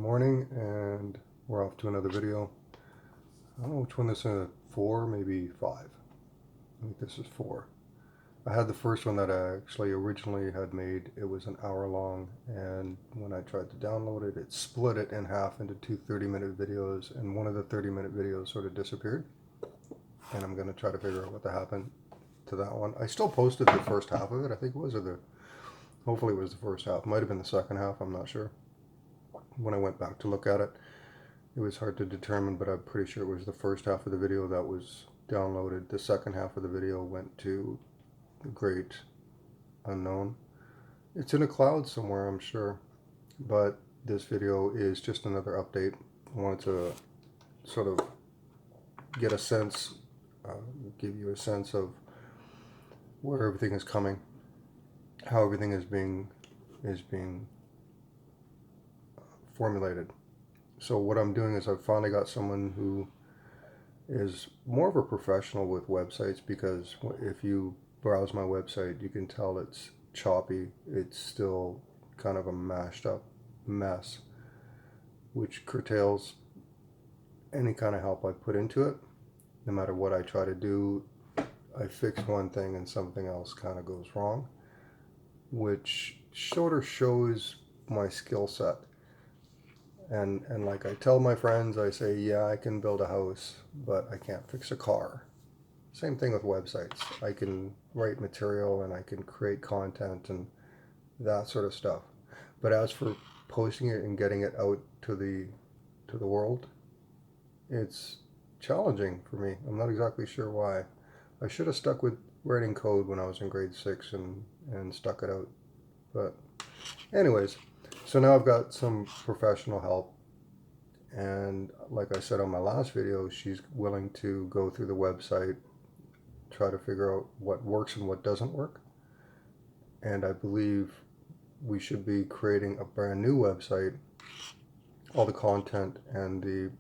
morning, and we're off to another video. I don't know which one this is, 4, maybe 5. I think this is 4. I had the first one that I actually originally had made. It was an hour long, and when I tried to download it, it split it in half into two 30-minute videos, and one of the 30-minute videos sort of disappeared. And I'm going to try to figure out what happened to that one. I still posted the first half of it, I think it was, hopefully it was the first half. Might have been the second half, I'm not sure. When I went back to look at it, it was hard to determine, but I'm pretty sure it was the first half of the video that was downloaded. The second half of the video went to the great unknown. It's in a cloud somewhere, I'm sure, but this video is just another update. I wanted to sort of get a sense, give you a sense of where everything is coming, how everything is being formulated. So what I'm doing is I've finally got someone who is more of a professional with websites, because if you browse my website, you can tell it's choppy. It's still kind of a mashed up mess, which curtails any kind of help I put into it. No matter what I try to do, I fix one thing and something else kind of goes wrong, which sort of shows my skill set. And like I tell my friends, I say, yeah, I can build a house, but I can't fix a car. Same thing with websites. I can write material and I can create content and that sort of stuff. But as for posting it and getting it out to the world, it's challenging for me. I'm not exactly sure why. I should have stuck with writing code when I was in grade 6 and stuck it out. But anyways, so now I've got some professional help, and like I said on my last video, she's willing to go through the website, try to figure out what works and what doesn't work. And I believe we should be creating a brand new website. All the content and the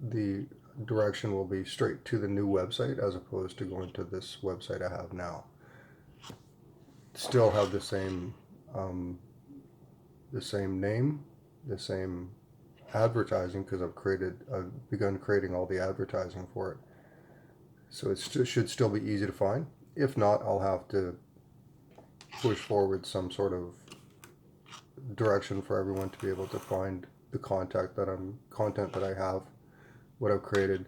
the direction will be straight to the new website, as opposed to going to this website I have now. Still have the same name, the same advertising, because I've begun creating all the advertising for it. So it should still be easy to find. If not, I'll have to push forward some sort of direction for everyone to be able to find the content that I have, what I've created.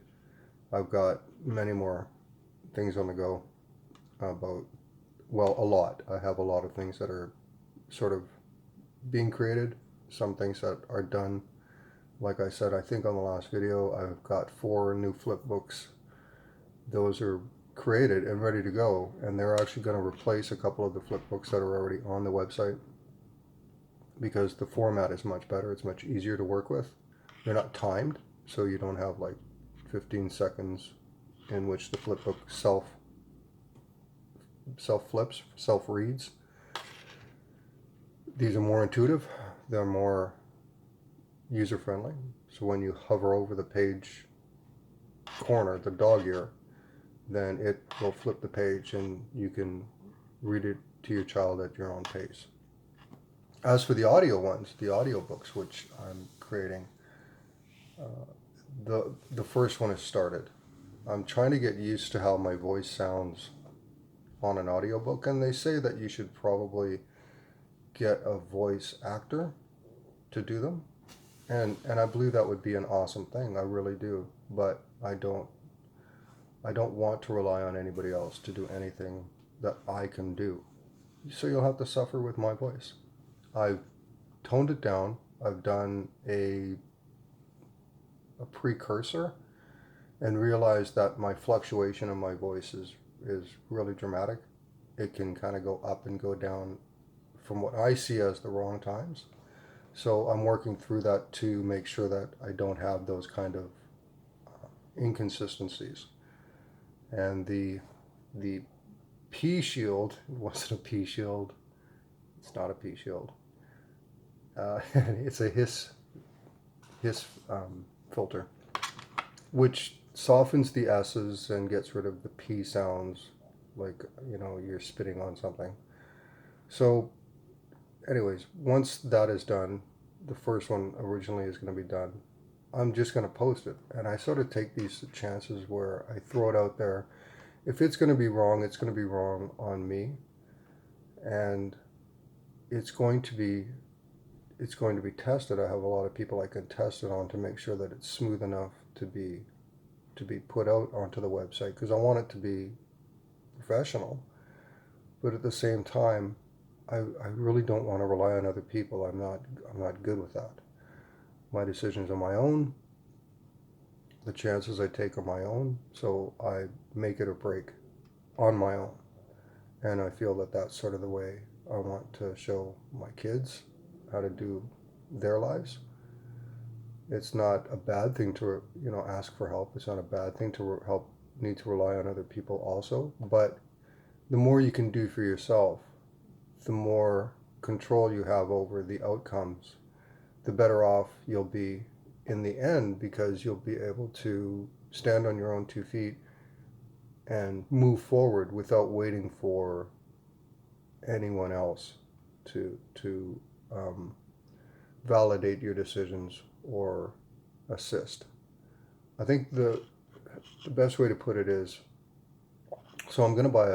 I've got many more things on the go about, well, a lot. I have a lot of things that are sort of being created, some things that are done. Like I said, I think on the last video, I've got 4 new flip books. Those are created and ready to go, and they're actually going to replace a couple of the flip books that are already on the website, because the format is much better. It's much easier to work with. They're not timed, so you don't have like 15 seconds in which the flip book self flips, self reads. These are more intuitive. They're more user friendly. So when you hover over the page corner, the dog ear, then it will flip the page and you can read it to your child at your own pace. As for the audio ones, the audio books which I'm creating, the first one has started. I'm trying to get used to how my voice sounds on an audiobook, and they say that you should probably get a voice actor to do them, and I believe that would be an awesome thing. I really do, but I don't want to rely on anybody else to do anything that I can do. So you'll have to suffer with my voice. I've toned it down. I've done a precursor and realized that my fluctuation in my voice is really dramatic. It can kind of go up and go down from what I see as the wrong times. So I'm working through that to make sure that I don't have those kind of inconsistencies. And the P shield, it wasn't a P shield, it's not a P shield. It's a hiss filter, which softens the S's and gets rid of the P sounds like, you're spitting on something. So anyways, once that is done, the first one originally is going to be done. I'm just going to post it. And I sort of take these chances where I throw it out there. If it's going to be wrong, it's going to be wrong on me. And it's going to be tested. I have a lot of people I can test it on to make sure that it's smooth enough to be put out onto the website, because I want it to be professional. But at the same time, I really don't want to rely on other people. I'm not good with that. My decisions are my own. The chances I take are my own. So I make it or break on my own. And I feel that that's sort of the way I want to show my kids how to do their lives. It's not a bad thing to, ask for help. It's not a bad thing to need to rely on other people also. But the more you can do for yourself, the more control you have over the outcomes, the better off you'll be in the end, because you'll be able to stand on your own 2 feet and move forward without waiting for anyone else to validate your decisions or assist. I think the best way to put it is, so I'm going to buy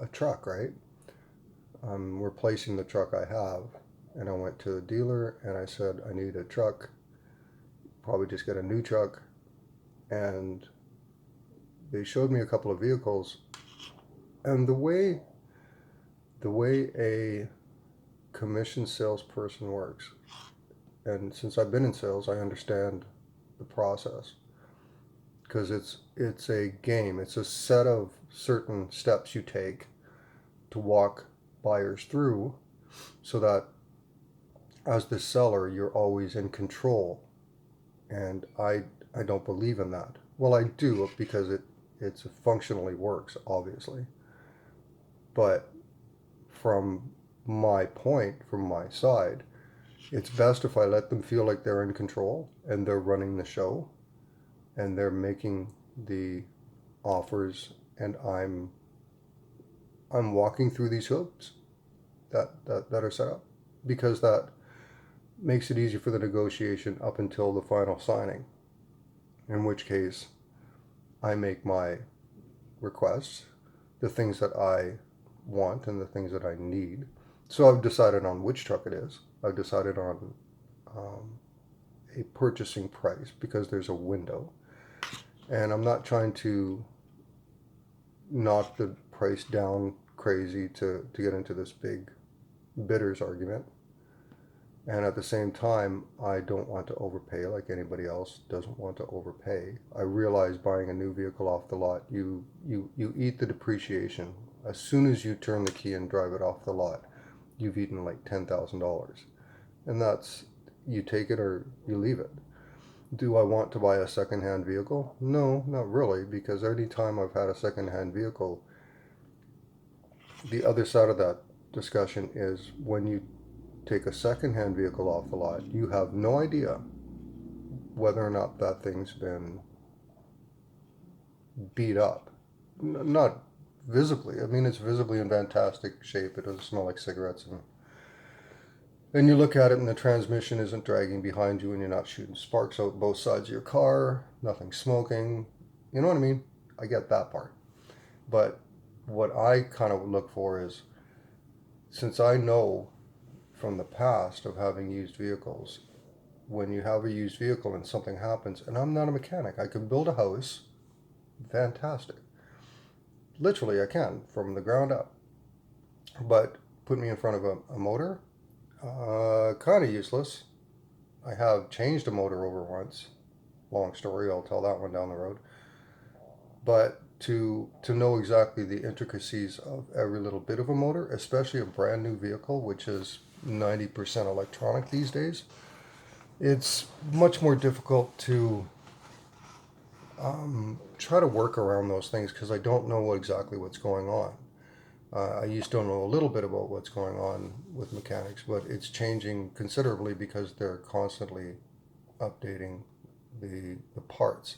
a truck, right? I'm replacing the truck I have, and I went to the dealer and I said, I need a truck, probably just get a new truck. And they showed me a couple of vehicles, and the way a commission salesperson works, and since I've been in sales, I understand the process, because it's a game. It's a set of certain steps you take to walk buyers through, so that as the seller you're always in control. And I don't believe in that. Well, I do, because it functionally works, obviously. But from from my side, it's best if I let them feel like they're in control and they're running the show and they're making the offers, and I'm walking through these hoops that are set up, because that makes it easy for the negotiation up until the final signing, in which case I make my requests, the things that I want and the things that I need. So I've decided on which truck it is. I've decided on a purchasing price, because there's a window, and I'm not trying to knock the price down crazy to get into this big bidders argument. And at the same time, I don't want to overpay like anybody else doesn't want to overpay. I realize buying a new vehicle off the lot, you eat the depreciation. As soon as you turn the key and drive it off the lot, you've eaten like $10,000. And that's, you take it or you leave it. Do I want to buy a secondhand vehicle? No, not really, because any time I've had a secondhand vehicle, the other side of that discussion is, when you take a secondhand vehicle off the lot, you have no idea whether or not that thing's been beat up. Not visibly. I mean, it's visibly in fantastic shape. It doesn't smell like cigarettes, and you look at it and the transmission isn't dragging behind you, and you're not shooting sparks out both sides of your car, nothing smoking. You know what I mean? I get that part. But what I kind of look for is, since I know from the past of having used vehicles, when you have a used vehicle and something happens, and I'm not a mechanic, I can build a house, fantastic. Literally, I can, from the ground up. But put me in front of a motor, kind of useless. I have changed a motor over once. Long story, I'll tell that one down the road. But to know exactly the intricacies of every little bit of a motor, especially a brand new vehicle, which is 90% electronic these days, it's much more difficult to try to work around those things, because I don't know exactly what's going on. I used to know a little bit about what's going on with mechanics, but it's changing considerably, because they're constantly updating the parts.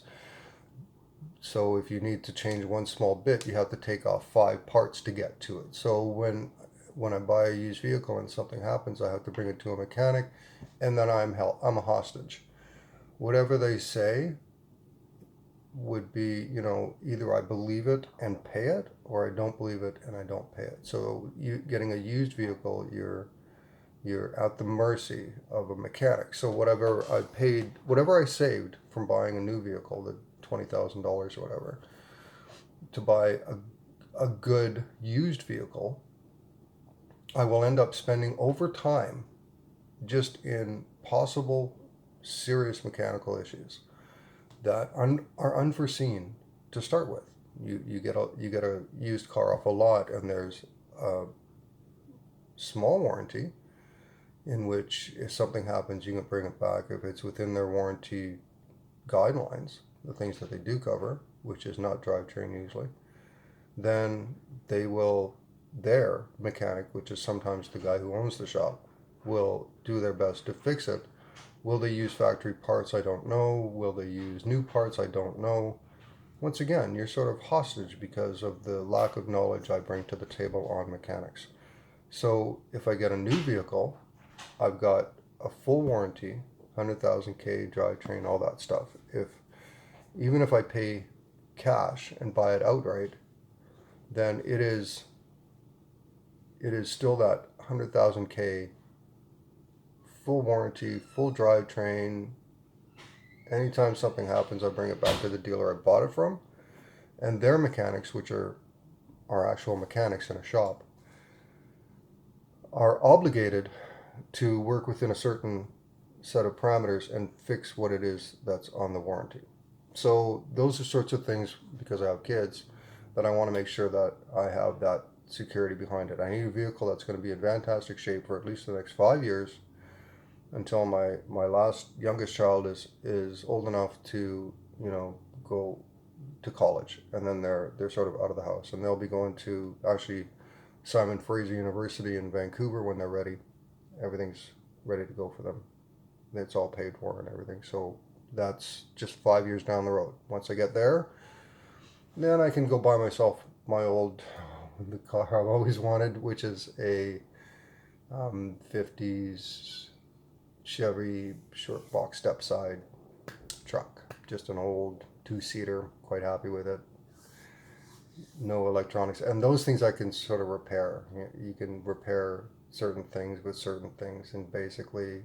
So if you need to change one small bit, you have to take off 5 parts to get to it. So when I buy a used vehicle and something happens, I have to bring it to a mechanic, and then I'm a hostage. Whatever they say would be, either I believe it and pay it, or I don't believe it and I don't pay it. So you getting a used vehicle, you're at the mercy of a mechanic. So whatever I saved from buying a new vehicle, the $20,000 or whatever, to buy a good used vehicle, I will end up spending over time just in possible serious mechanical issues that are unforeseen to start with. You get a used car off a lot, and there's a small warranty in which if something happens, you can bring it back if it's within their warranty guidelines, the things that they do cover, which is not drivetrain usually. Then they will their mechanic, which is sometimes the guy who owns the shop, will do their best to fix it. Will they use factory parts? I don't know. Will they use new parts? I don't know. Once again, you're sort of hostage because of the lack of knowledge I bring to the table on mechanics. So if I get a new vehicle, I've got a full warranty, 100,000 K, drivetrain, all that stuff. Even if I pay cash and buy it outright, then it is still that 100,000 K, full warranty, full drivetrain. Anytime something happens, I bring it back to the dealer I bought it from, and their mechanics, which are actual mechanics in a shop, are obligated to work within a certain set of parameters and fix what it is that's on the warranty. So those are sorts of things, because I have kids, that I want to make sure that I have that security behind it. I need a vehicle that's going to be in fantastic shape for at least the next 5 years, until my last youngest child is old enough to go to college, and then they're sort of out of the house, and they'll be going to actually Simon Fraser University in Vancouver when they're ready. Everything's ready to go for them. It's all paid for and everything. So that's just 5 years down the road. Once I get there, then I can go buy myself my the car I've always wanted, which is a 50s Chevy short box step side truck. Just an old 2-seater. Quite happy with it. No electronics. And those things I can sort of repair. You can repair certain things with certain things. And basically,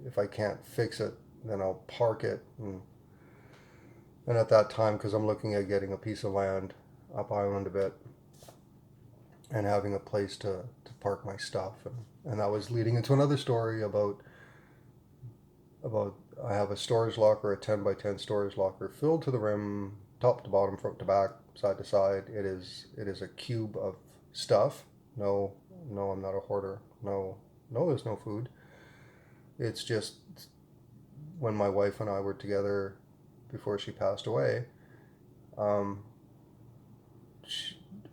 if I can't fix it, then I'll park it. And at that time, because I'm looking at getting a piece of land up island a bit and having a place to park my stuff. And that was leading into another story about I have a storage locker, a 10 by 10 storage locker, filled to the rim, top to bottom, front to back, side to side. It is a cube of stuff. No, no, I'm not a hoarder. No, no, there's no food. It's just when my wife and I were together before she passed away, um,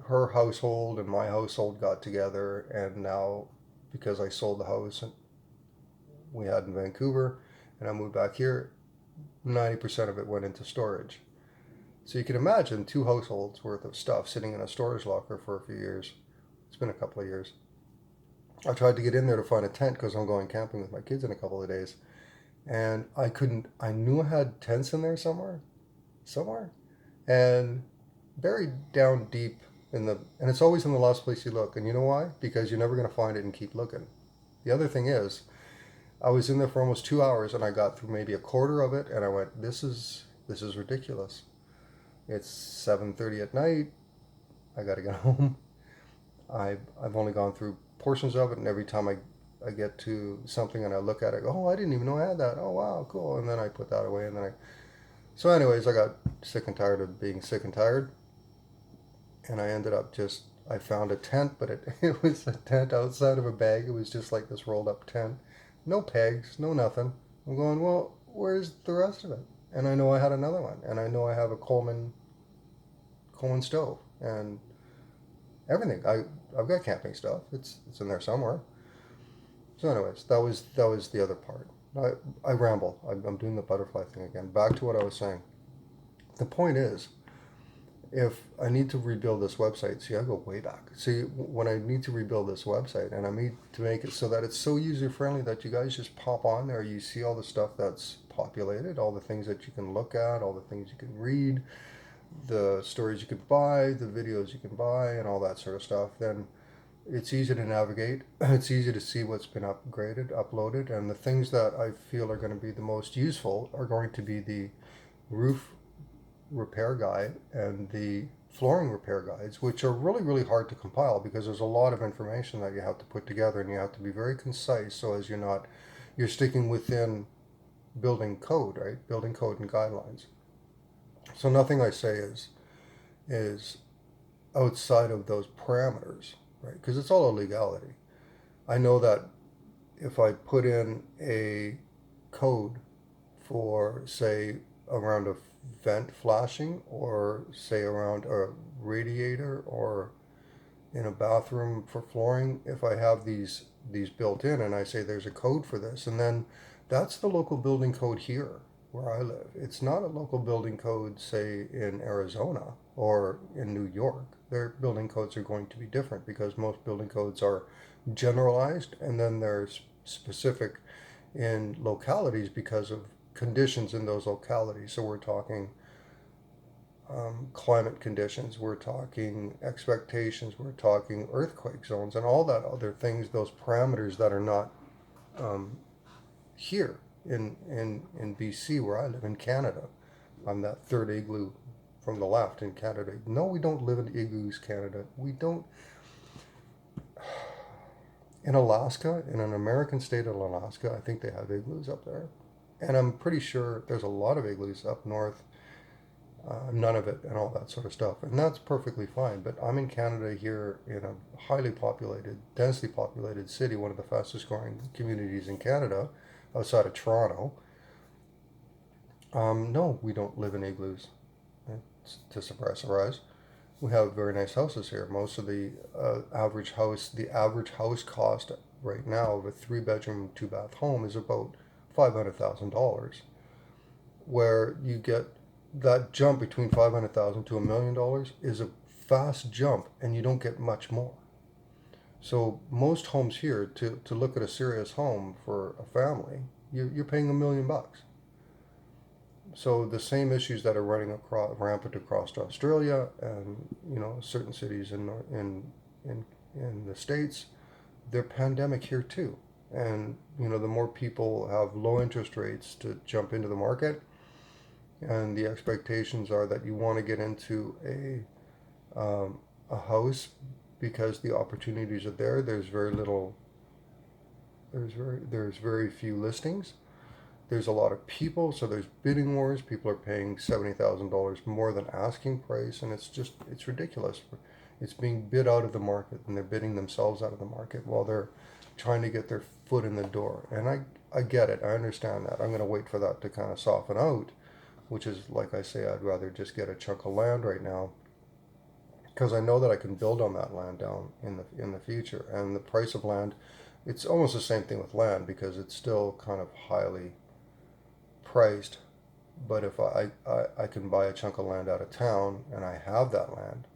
her household and my household got together, and now because I sold the house we had in Vancouver and I moved back here, 90% of it went into storage. So you can imagine 2 households worth of stuff sitting in a storage locker for a few years. It's been a couple of years. I tried to get in there to find a tent because I'm going camping with my kids in a couple of days. And I couldn't, I knew I had tents in there somewhere. And buried down deep and it's always in the last place you look. And you know why? Because you're never going to find it and keep looking. The other thing is, I was in there for almost 2 hours and I got through maybe a quarter of it and I went, this is ridiculous. It's 7:30 at night. I got to get home. I've only gone through portions of it, and every time I get to something and I look at it, oh, I didn't even know I had that. Oh, wow, cool. And then I put that away, and then so anyways, I got sick and tired of being sick and tired, and I ended up I found a tent, but it was a tent outside of a bag. It was just like this rolled up tent. No pegs, no nothing. I'm going, well, where's the rest of it? And I know I had another one, and I know I have a Coleman stove, and everything. I've got camping stuff. It's in there somewhere. So anyways, that was the other part. I ramble. I'm doing the butterfly thing again. Back to what I was saying. The point is, if I need to rebuild this website, see, I go way back. See, when I need to rebuild this website and I need to make it so that it's so user friendly that you guys just pop on there, you see all the stuff that's populated, all the things that you can look at, all the things you can read, the stories you can buy, the videos you can buy, and all that sort of stuff, then it's easy to navigate. It's easy to see what's been upgraded, uploaded, and the things that I feel are going to be the most useful are going to be the roof repair guide and the flooring repair guides, which are really, really hard to compile because there's a lot of information that you have to put together and you have to be very concise so as you're sticking within building code, right? Building code and guidelines. So nothing I say is outside of those parameters, right? Because it's all a legality. I know that if I put in a code for, say, around a vent flashing, or say around a radiator, or in a bathroom for flooring, if I have these built in and I say there's a code for this, and then that's the local building code here where I live. It's not a local building code, say, in Arizona or in New York. Their building codes are going to be different because most building codes are generalized and then they're specific in localities because of conditions in those localities. So we're talking climate conditions, we're talking expectations, we're talking earthquake zones, and all that other things, those parameters that are not um, here in BC where I live, in Canada. I'm that third igloo from the left in Canada. No, we don't live in igloos, Canada. We don't. In Alaska, in an American state of Alaska, I think they have igloos up there. And I'm pretty sure there's a lot of igloos up north, none of it, and all that sort of stuff. And that's perfectly fine. But I'm in Canada here in a highly populated, densely populated city, one of the fastest growing communities in Canada, outside of Toronto. No, we don't live in igloos. To surprise, we have very nice houses here. Most of the the average house cost right now of a 3 bedroom, 2 bath home is about $500,000. Where you get that jump between 500,000 to $1 million is a fast jump, and you don't get much more. So most homes here, to look at a serious home for a family, you're paying $1 million. So the same issues that are running rampant across Australia and certain cities in the States, they're pandemic here too. And the more people have low interest rates to jump into the market, and the expectations are that you want to get into a house because the opportunities are there. There's very little. There's very few listings. There's a lot of people, so there's bidding wars. People are paying $70,000 more than asking price, and it's ridiculous. It's being bid out of the market, and they're bidding themselves out of the market while they're trying to get their foot in the door. And I get it. I understand that. I'm going to wait for that to kind of soften out, which is, like I say, I'd rather just get a chunk of land right now because I know that I can build on that land down in the future. And the price of land, it's almost the same thing with land because it's still kind of highly priced. But if I can buy a chunk of land out of town and I have that land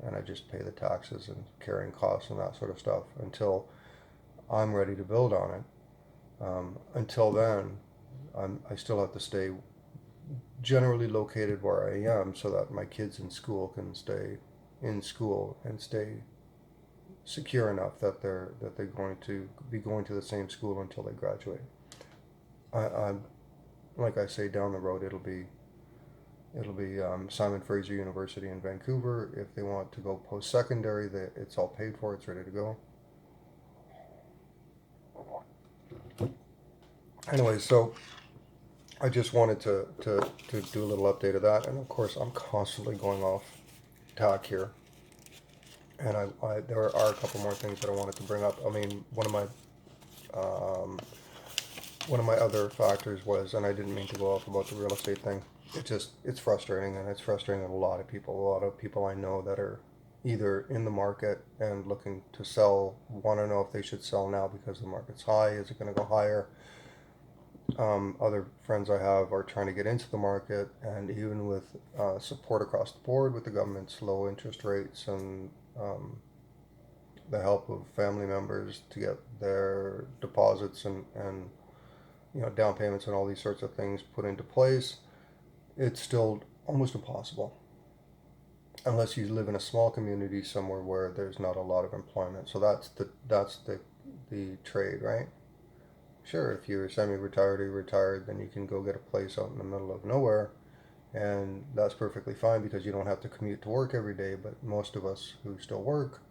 and I just pay the taxes and carrying costs and that sort of stuff until I'm ready to build on it. Until then, I still have to stay generally located where I am so that my kids in school can stay in school and stay secure enough that they're going to be going to the same school until they graduate. I'm like I say, down the road it'll be Simon Fraser University in Vancouver. If they want to go post-secondary, it's all paid for. It's ready to go. Anyway, so I just wanted to do a little update of that, and of course I'm constantly going off tack here, and there are a couple more things that I wanted to bring up. I mean, um, one of my other factors was, and I didn't mean to go off about the real estate thing. It's frustrating, and it's frustrating a lot of people. A lot of people I know that are either in the market and looking to sell want to know if they should sell now because the market's high. Is it going to go higher? Other friends I have are trying to get into the market, and even with support across the board with the government's low interest rates and the help of family members to get their deposits and down payments and all these sorts of things put into place, it's still almost impossible unless you live in a small community somewhere where there's not a lot of employment. So that's the trade, right? Sure, if you're semi-retired or retired, then you can go get a place out in the middle of nowhere, and that's perfectly fine because you don't have to commute to work every day. But most of us who still work,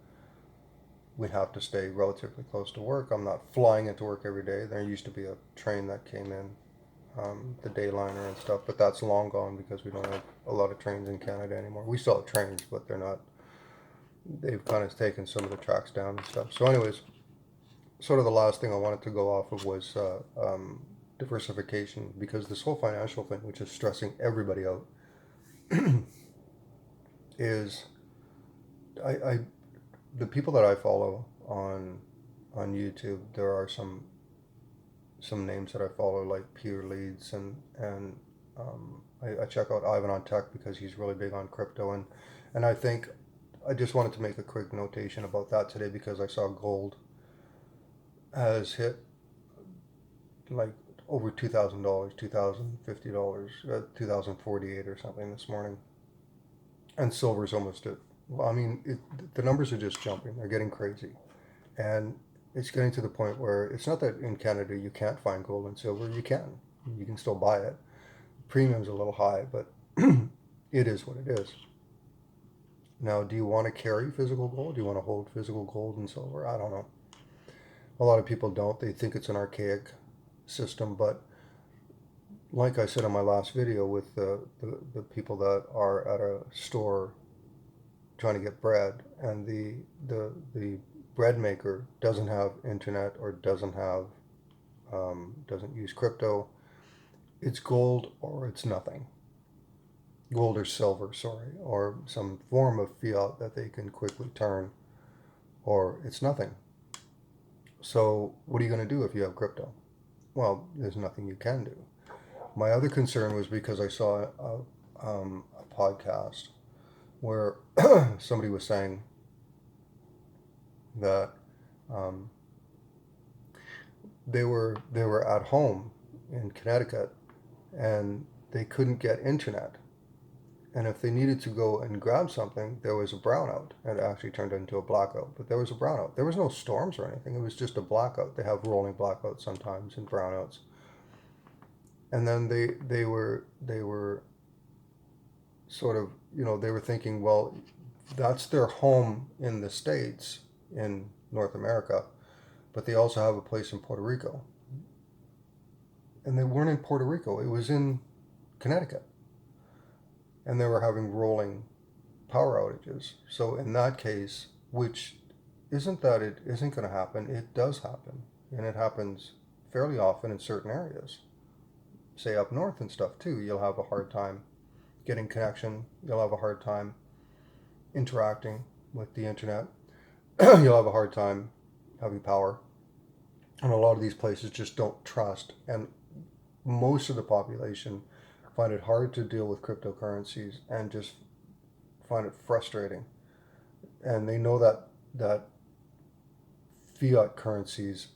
we have to stay relatively close to work. I'm not flying into work every day. There used to be a train that came in, the Dayliner and stuff, but that's long gone because we don't have a lot of trains in Canada anymore. We still have trains, but they're not. They've kind of taken some of the tracks down and stuff. So, anyways, sort of the last thing I wanted to go off of was diversification, because this whole financial thing, which is stressing everybody out, is I the people that I follow on YouTube. There are some names that I follow, like Peter Leeds, and I check out Ivan on Tech because he's really big on crypto, and I think I just wanted to make a quick notation about that today because I saw gold has hit like over $2,000, $2,050, 2,048 or something this morning, and silver's almost at. Well, I mean, the numbers are just jumping. They're getting crazy, and it's getting to the point where it's not that in Canada you can't find gold and silver. You can. You can still buy it. Premium's a little high, but it is what it is. Now, do you want to carry physical gold? Do you want to hold physical gold and silver? I don't know. A lot of people don't. They think it's an archaic system, but like I said in my last video with the people that are at a store trying to get bread, and the bread maker doesn't have internet or doesn't use crypto, it's gold or it's nothing. Gold or silver, sorry, or some form of fiat that they can quickly turn, or it's nothing. So what are you going to do if you have crypto? Well, there's nothing you can do. My other concern was because I saw a podcast where somebody was saying that um, they were at home in Connecticut and they couldn't get internet. And if they needed to go and grab something, there was a brownout. It actually turned into a blackout, but there was a brownout. There was no storms or anything. It was just a blackout. They have rolling blackouts sometimes and brownouts. And then they were sort of, they were thinking, well, that's their home in the States, in North America, but they also have a place in Puerto Rico. And they weren't in Puerto Rico. It was in Connecticut. And they were having rolling power outages. So in that case, which isn't that it isn't going to happen, it does happen. And it happens fairly often in certain areas. Say up north and stuff too, you'll have a hard time getting connection. You'll have a hard time interacting with the internet. You'll have a hard time having power. And a lot of these places just don't trust. And most of the population find it hard to deal with cryptocurrencies and just find it frustrating. And they know that fiat currencies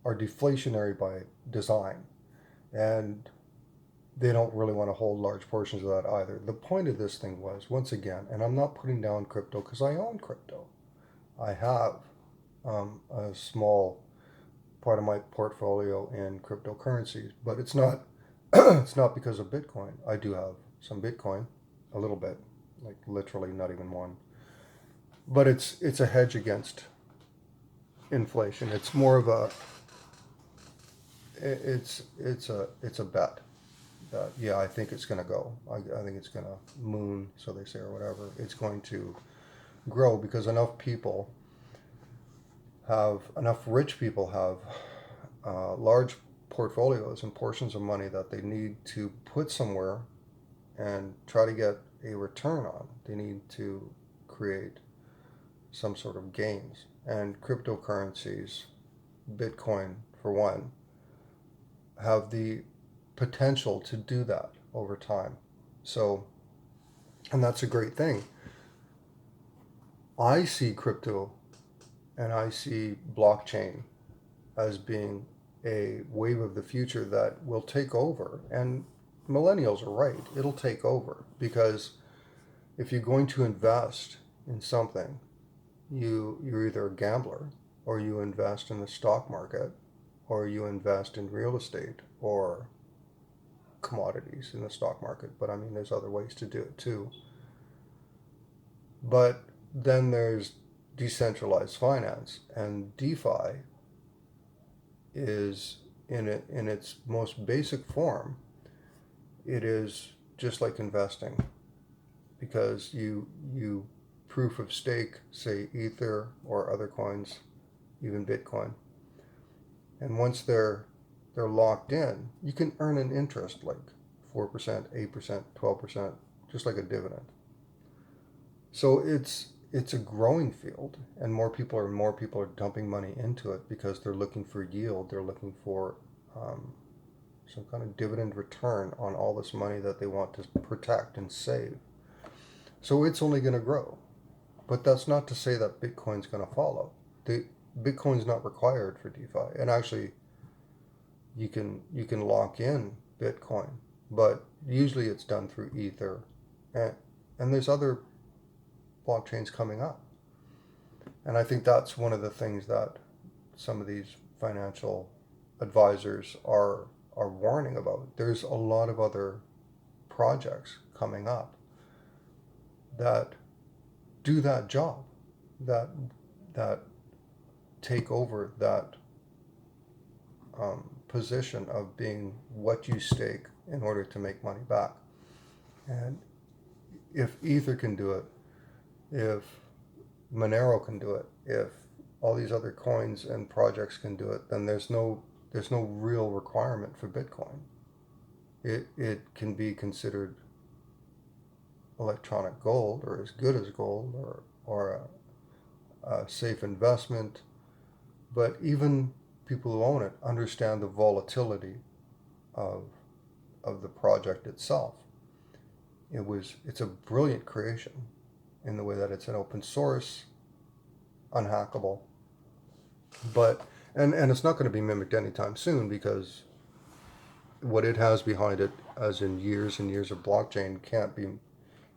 are deflationary by design, and they don't really want to hold large portions of that either. The point of this thing was, once again, and I'm not putting down crypto because I own crypto. I have a small part of my portfolio in cryptocurrencies, but it's not it's not because of Bitcoin. I do have some Bitcoin, a little bit, like literally not even one. But it's a hedge against inflation. It's more of a it's a bet that, yeah, I think it's going to go. I think it's going to moon, so they say, or whatever. It's going to grow because enough rich people have large portfolios and portions of money that they need to put somewhere and try to get a return on. They need to create some sort of gains. And cryptocurrencies, Bitcoin for one, have the potential to do that over time. So, and that's a great thing. I see crypto and I see blockchain as being a wave of the future that will take over. And millennials are right, it'll take over because if you're going to invest in something, you're either a gambler or you invest in the stock market or you invest in real estate or commodities in the stock market. But I mean, there's other ways to do it too. But then there's decentralized finance, and DeFi is in its most basic form. It is just like investing because you proof of stake, say Ether or other coins, even Bitcoin, and once they're locked in, you can earn an interest like 4%, 8%, 12%, just like a dividend. So it's a growing field, and more people are dumping money into it because they're looking for yield. They're looking for um, some kind of dividend return on all this money that they want to protect and save. So it's only going to grow, but that's not to say that Bitcoin's going to follow. The Bitcoin's not required for DeFi, and actually, you can lock in Bitcoin, but usually it's done through Ether, and there's other blockchains coming up. And I think that's one of the things that some of these financial advisors are warning about. There's a lot of other projects coming up that do that job, that that take over that position of being what you stake in order to make money back. And if Ether can do it, if Monero can do it, if all these other coins and projects can do it, then there's no real requirement for Bitcoin. It can be considered electronic gold or as good as gold or a safe investment, but even people who own it understand the volatility of the project itself. It's a brilliant creation in the way that it's an open source, unhackable, but and it's not going to be mimicked anytime soon because what it has behind it, as in years and years of blockchain, can't be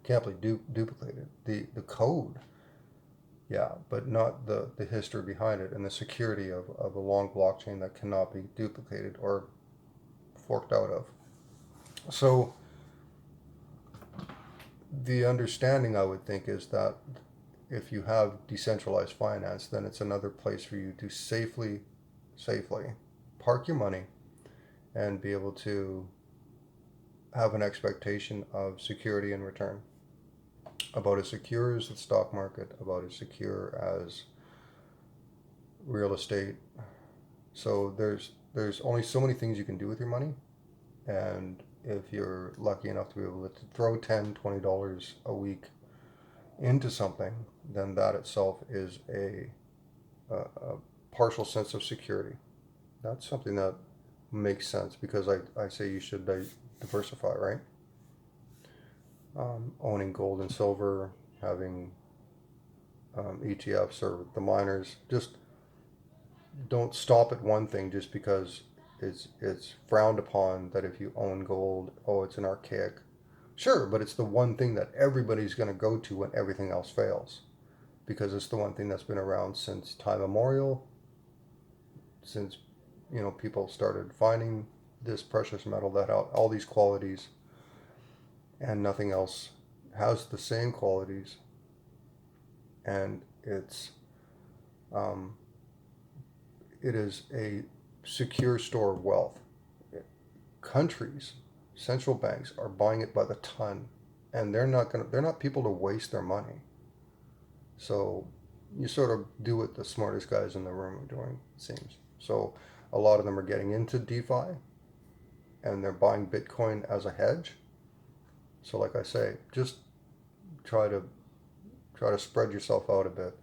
duplicated. The code, yeah, but not the history behind it and the security of a long blockchain that cannot be duplicated or forked out of. So the understanding, I would think, is that if you have decentralized finance, then it's another place for you to safely park your money and be able to have an expectation of security in return. About as secure as the stock market, about as secure as real estate. So there's only so many things you can do with your money, and if you're lucky enough to be able to throw $10, $20 a week into something, then that itself is a partial sense of security. That's something that makes sense because I say you should diversify, right? Owning gold and silver, having ETFs or the miners. Just don't stop at one thing just because it's frowned upon that if you own gold, oh, it's an archaic. Sure, but it's the one thing that everybody's going to go to when everything else fails, because it's the one thing that's been around since time immemorial, since people started finding this precious metal that had all these qualities, and nothing else has the same qualities, and um, it is a secure store of wealth. Countries, central banks are buying it by the ton, and they're not people to waste their money. So you sort of do what the smartest guys in the room are doing, it seems. So a lot of them are getting into DeFi, and they're buying Bitcoin as a hedge. So like I say, just try to spread yourself out a bit,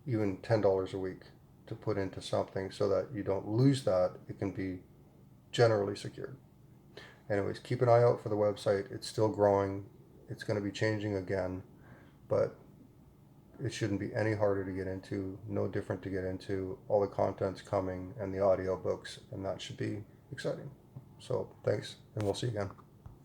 even $10 a week to put into something so that you don't lose that. It can be generally secured. Anyways, keep an eye out for the website. It's still growing. It's going to be changing again, but it shouldn't be any harder to get into, no different to get into. All the content's coming and the audio books, and that should be exciting. So thanks, and we'll see you again.